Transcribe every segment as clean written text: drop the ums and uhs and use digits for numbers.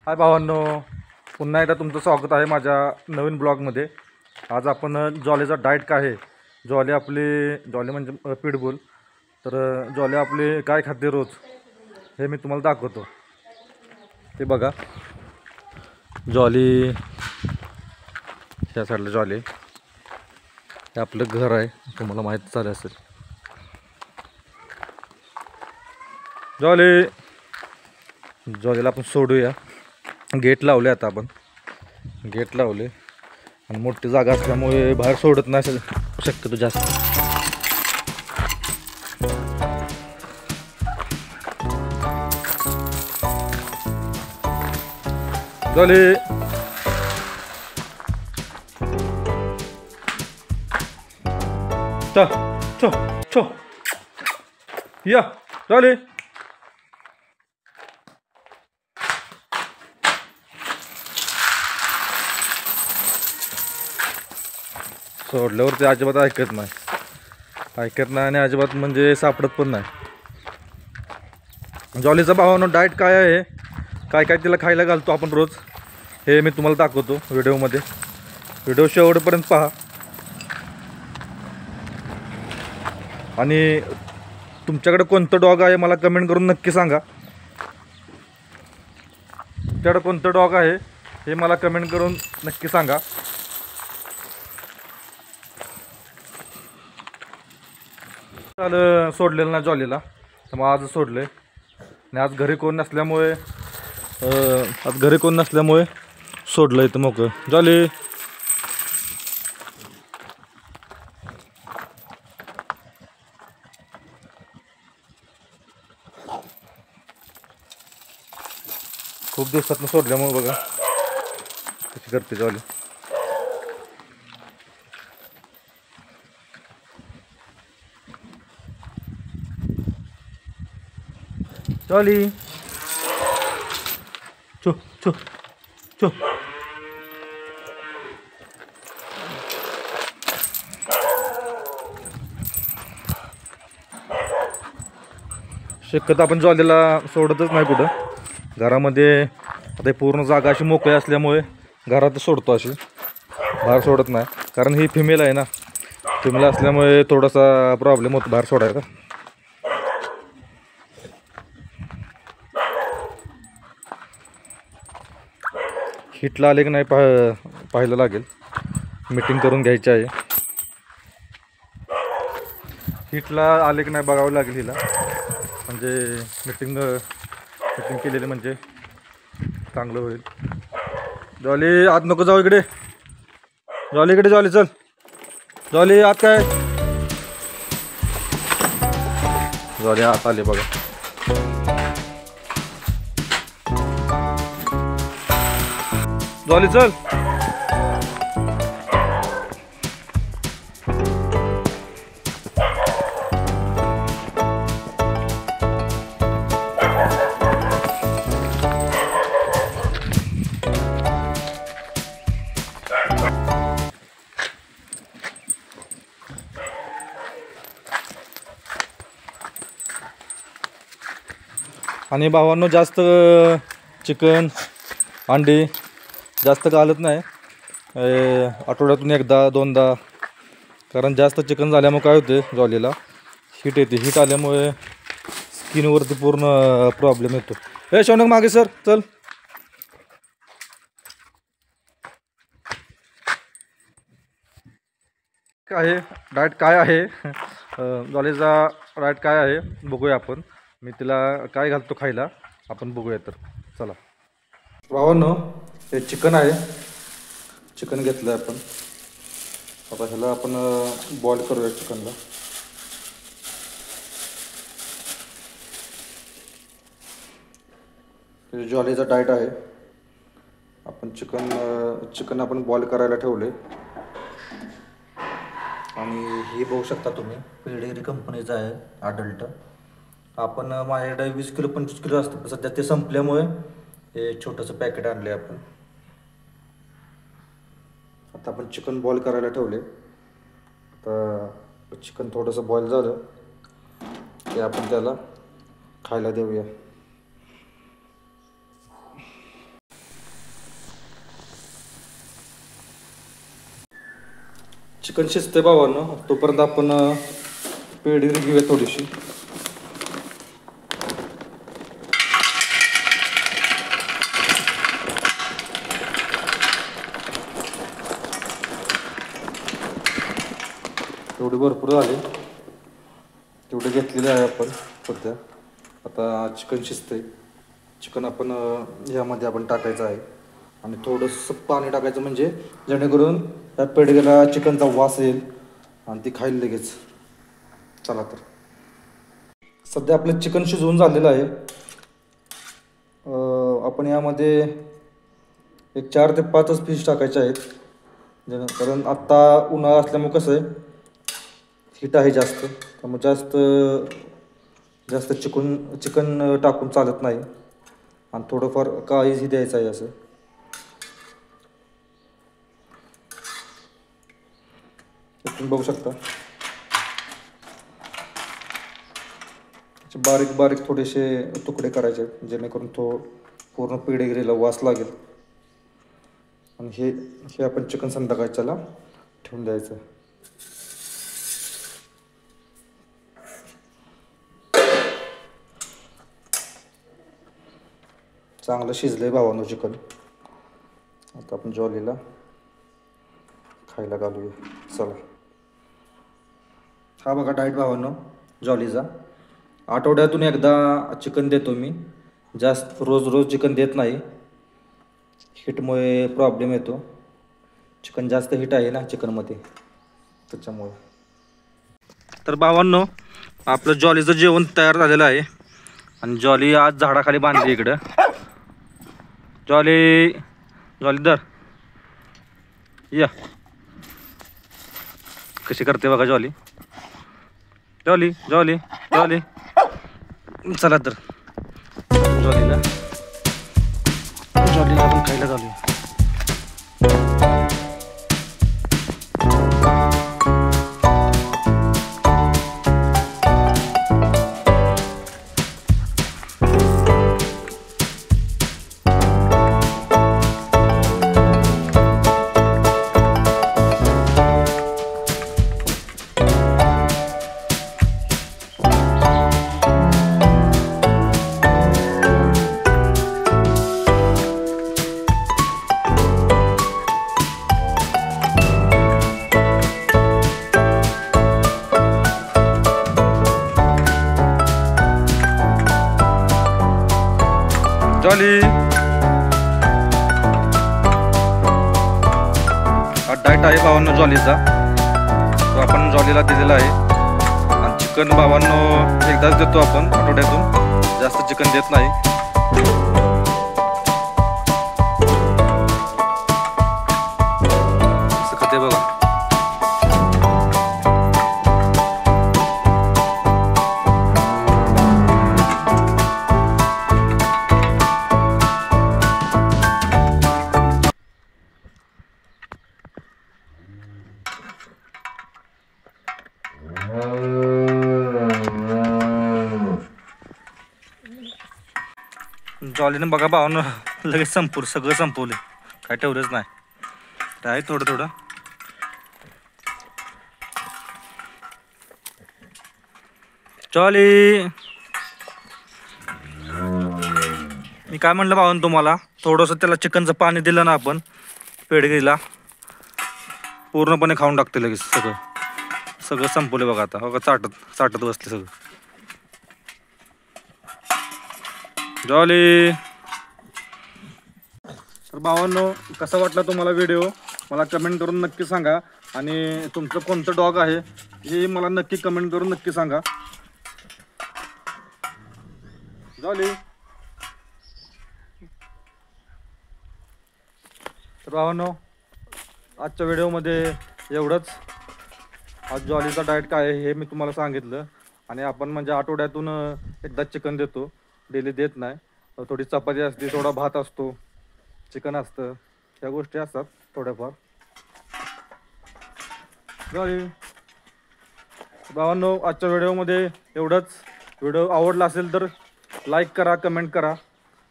हाय भावांनो, पुन्हा एकदा तुमचं स्वागत आहे माझ्या नवीन ब्लॉगमध्ये। आज आपण जॉलीचा डाएट काय आहे, जॉली म्हणजे पिटबुल। तर जॉली आपली काय खाते रोज हे मी तुम्हाला दाखवतो। ते बघा, जॉली ह्या साईडला जॉली हे आपलं घर आहे, तुम्हाला माहीत झालं असेल। जॉलीला आपण सोडूया। गेट लावले, आता आपण गेट लावले आणि मोठी जागा असल्यामुळे बाहेर सोडत नाही शक्यतो जास्त। जॉली च च च या जॉली सोडल्यावर ते अजिबात ऐकत नाही आणि अजिबात म्हणजे सापडत पण नाही। जॉलीचा भावानो डाएट काय आहे, काय काय तिला खायला घालतो आपण रोज, हे मी तुम्हाला दाखवतो व्हिडिओमध्ये। व्हिडिओ शेवटपर्यंत पहा आणि तुमच्याकडे कोणतं डॉग आहे मला कमेंट करून नक्की सांगा। तुमच्याकडे कोणतं डॉग आहे हे मला कमेंट करून नक्की सांगा। काल सोडलेलं ना जॉलीला, तर मग आज सोडले आणि आज घरी कोण नसल्यामुळे सोडलं इथं मोकळं। जॉली खूप दिवसातनं सोडल्यामुळे बघा कशी करते जॉली। जॉली चो चो चो शक्यतो आपण जॉलीला सोडतच नाही कुठं घरामध्ये। आता पूर्ण जागा अशी मोकळी असल्यामुळे घरात सोडतो, अशी बाहेर सोडत नाही, कारण ही फिमेल आहे ना। फिमेल असल्यामुळे थोडासा प्रॉब्लेम होतो बाहेर सोडायचा। हिटला आले की नाही पाहायला लागेल, मीटिंग करून घ्यायची आहे। हिटला आले की नाही बघावं लागेल हिला, म्हणजे मीटिंग केलेली म्हणजे चांगलं होईल। जॉली आत नको जाऊ, इकडे जॉली, इकडे जॉली, चल जॉली आत। काय जॉली आत आले बघा। जॉली चल, आणि भावांनो जास्त चिकन अंडी जास्त घालत नाही, आठवड्यातून एकदा दोनदा, कारण जास्त चिकन झाल्यामुळे काय होते जॉलीला हीट येते। हीट आल्यामुळे स्किनवरती पूर्ण प्रॉब्लेम येतो। हे शौनक मागे सर, चल। काय डाएट काय आहे जॉलीचा डाएट काय आहे बघूया आपण। मी तिला काय घालतो खायला आपण बघूया, तर चला। भावांनो हे चिकन आहे, चिकन घेतलं आहे आपण। आता ह्याला आपण बॉईल करूया चिकनला। हे जॉलीचा डाएट आहे। आपण चिकन आपण बॉईल करायला ठेवले आणि हे बघू शकता तुम्ही, पेडेग्री कंपनीचं आहे अडल्ट। आपण माझ्याकडे 20 किलो 25 किलो असतं, सध्या ते संपल्यामुळे हे छोटंसं पॅकेट आणले आपण। आता आपण चिकन बॉईल करायला ठेवले, तर चिकन थोडंसं बॉईल झालं की आपण त्याला खायला देऊया। चिकन शिजते भावांनो, तोपर्यंत आपण पेढी घेऊया थोडीशी. तेवढी भरपूर झाली, तेवढे घेतलेले आहे आपण सध्या. आता चिकन शिजते. चिकन आपण यामध्ये आपण टाकायचं आहे आणि थोडंसं पाणी टाकायचं, म्हणजे जेणेकरून त्या पेढीला चिकनचा वास येईल आणि ती खायला लगेच. चला तर सध्या आपलं चिकन शिजवून झालेलं आहे. आपण यामध्ये एक 4 ते 5च पीस टाकायचे आहेत, कारण आत्ता उन्हाळा असल्यामुळे कसं आहे, हीट आहे जास्त, त्यामुळे जास्त चिकन टाकून चालत नाही आणि थोडंफार काळीही द्यायचं आहे. असं तुम्ही बघू शकता. बारीक बारीक थोडेसे तुकडे करायचे, जेणेकरून तो पूर्ण पेढीला वास लागेल. आणि हे आपण चिकन संध्याकाळच्याला ठेवून द्यायचं. चांगलं शिजलंय भावांनो चिकन. आता आपण जॉलीला खायला घालूया. चला. हा बघा डाएट भावांनो जॉलीचा. आठवड्यातून एकदा चिकन देतो मी, जास्त रोज चिकन देत नाही. हीटमुळे प्रॉब्लेम येतो, चिकन जास्त हीट आहे ना चिकनमध्ये, त्याच्यामुळे. तर भावांनो आपलं जॉलीचं जेवण तयार झालेलं आहे आणि जॉली आज झाडाखाली बांधली इकडं. जॉली दर या, कशी करते बघा जॉली. चला तर जॉलीला आपण खायला घालूया. जॉली हा डाएट आहे भावांनो जॉलीचा, तो आपण जॉलीला दिलेला आहे. आणि चिकन भावांनो एकदाच देतो आपण आठवड्यातून, जास्त चिकन देत नाही. असं खाते बघा. जॉलीनं बघा भावानं लगेच सगळं संपवलं, काय ठेवलंच नाही. आहे थोडं. जॉली मी काय म्हणलं भावानं तुम्हाला, थोडंसं त्याला चिकनचं पाणी दिलं ना आपण पेढीला, पूर्णपणे खाऊन टाकते लगेच. सगळं संपवलं बघा. आता बघा चाटत बसले सगळं. जॉली. तर भावांनो कसा वाटला तुम्हाला व्हिडिओ मला कमेंट करून नक्की सांगा. आणि तुमचं कोणतं डॉग आहे हे मला नक्की कमेंट करून नक्की सांगा. जॉली. तर भावांनो आजच्या व्हिडिओमध्ये एवढंच. आज जॉलीचा डाएट काय आहे हे मी तुम्हाला सांगितलं. आणि आपण म्हणजे आठवड्यातून एकदा चिकन देतो, डेली देत नाही. थोडी चपाती असते, थोडा भात असतो, चिकन असतं, ह्या गोष्टी असतात थोड्याफार. भावांनो आजच्या व्हिडिओमध्ये एवढंच. व्हिडिओ आवडला असेल तर लाईक करा, कमेंट करा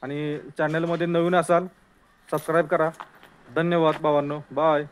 आणि चॅनलमध्ये नवीन असाल सबस्क्राईब करा. धन्यवाद भावांनो. बाय.